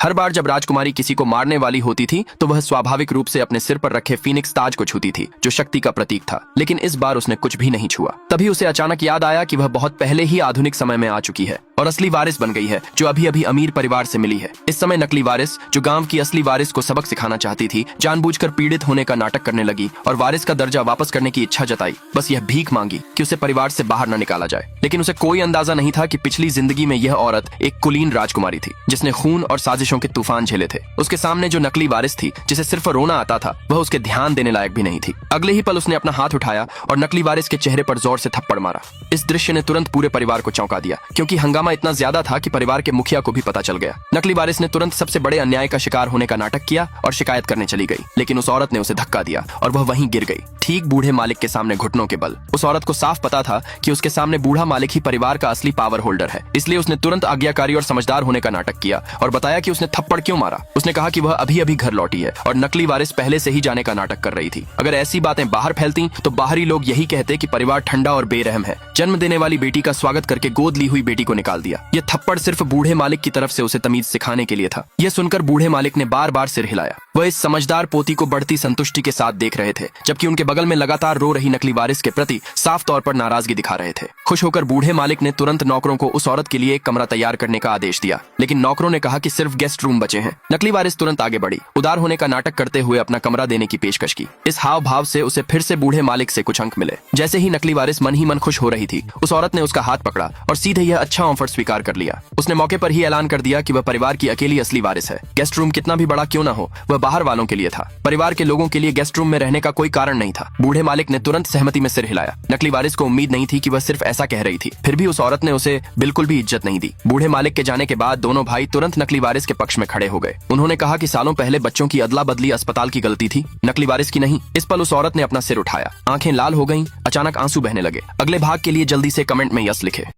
हर बार जब राजकुमारी किसी को मारने वाली होती थी तो वह स्वाभाविक रूप से अपने सिर पर रखे फीनिक्स ताज को छूती थी, जो शक्ति का प्रतीक था। लेकिन इस बार उसने कुछ भी नहीं छुआ। तभी उसे अचानक याद आया कि वह बहुत पहले ही आधुनिक समय में आ चुकी है और असली वारिस बन गई है, जो अभी अभी अमीर परिवार से मिली है। इस समय नकली वारिस, जो गांव की असली वारिस को सबक सिखाना चाहती थी, जानबूझकर पीड़ित होने का नाटक करने लगी और वारिस का दर्जा वापस करने की इच्छा जताई। बस यह भीख मांगी कि उसे परिवार से बाहर न निकाला जाए। लेकिन उसे कोई अंदाजा नहीं था कि पिछली जिंदगी में यह औरत एक कुलीन राजकुमारी थी, जिसने खून और साजिशों के तूफान झेले थे। उसके सामने जो नकली वारिस थी, जिसे सिर्फ रोना आता था, वह उसके ध्यान देने लायक भी नहीं थी। अगले ही पल उसने अपना हाथ उठाया और नकली वारिस के चेहरे पर जोर से थप्पड़ मारा। इस दृश्य ने तुरंत पूरे परिवार को चौंका दिया, क्योंकि हंगामा इतना ज्यादा था कि परिवार के मुखिया को भी पता चल गया। नकली वारिस ने तुरंत सबसे बड़े अन्याय का शिकार होने का नाटक किया और शिकायत करने चली गई। लेकिन उस औरत ने उसे धक्का दिया और वह वहीं गिर गई, ठीक बूढ़े मालिक के सामने घुटनों के बल। उस औरत को साफ पता था कि उसके सामने बूढ़ा मालिक ही परिवार का असली पावर होल्डर है, इसलिए उसने तुरंत आज्ञाकारी और समझदार होने का नाटक किया और बताया कि उसने थप्पड़ क्यों मारा। उसने कहा कि वह अभी अभी घर लौटी है और नकली वारिस पहले से ही जाने का नाटक कर रही थी। अगर ऐसी बातें बाहर फैलती तो बाहरी लोग यही कहते कि परिवार ठंडा और बेरहम है। जन्म देने वाली बेटी का स्वागत करके गोद ली हुई बेटी को निकाल दिया। यह थप्पड़ सिर्फ बूढ़े मालिक की तरफ से उसे तमीज सिखाने के लिए था। यह सुनकर बूढ़े मालिक ने बार बार सिर हिलाया। वह इस समझदार पोती को बढ़ती संतुष्टि के साथ देख रहे थे, जबकि उनके बगल में लगातार रो रही नकली वारिस के प्रति साफ तौर पर नाराजगी दिखा रहे थे। खुश होकर बूढ़े मालिक ने तुरंत नौकरों को उस औरत के लिए एक कमरा तैयार करने का आदेश दिया, लेकिन नौकरों ने कहा कि सिर्फ गेस्ट रूम बचे हैं। नकली वारिस तुरंत आगे बढ़ी, उदार होने का नाटक करते हुए अपना कमरा देने की पेशकश की। इस हाव भाव से उसे फिर से बूढ़े मालिक से कुछ अंक मिले। जैसे ही नकली वारिस मन ही मन खुश हो रही थी, उस औरत ने उसका हाथ पकड़ा और सीधे यह अच्छा ऑफर स्वीकार कर लिया। उसने मौके पर ही ऐलान कर दिया कि वह परिवार की अकेली असली वारिस है। गेस्ट रूम कितना भी बड़ा क्यों न हो, वह बाहर वालों के लिए था। परिवार के लोगों के लिए गेस्ट रूम में रहने का कोई कारण नहीं था। बूढ़े मालिक ने तुरंत सहमति में सिर हिलाया। नकली वारिस को उम्मीद नहीं थी कि वह सिर्फ ऐसा कह रही थी, फिर भी उस औरत ने उसे बिल्कुल भी इज्जत नहीं दी। बूढ़े मालिक के जाने के बाद दोनों भाई तुरंत नकली वारिस के पक्ष में खड़े हो गए। उन्होंने कहा कि सालों पहले बच्चों की अदला बदली अस्पताल की गलती थी, नकली वारिस की नहीं। इस पल उस औरत ने अपना सिर उठाया, आंखें लाल हो गईं, अचानक आंसू बहने लगे। अगले भाग के लिए जल्दी से कमेंट में यस लिखे।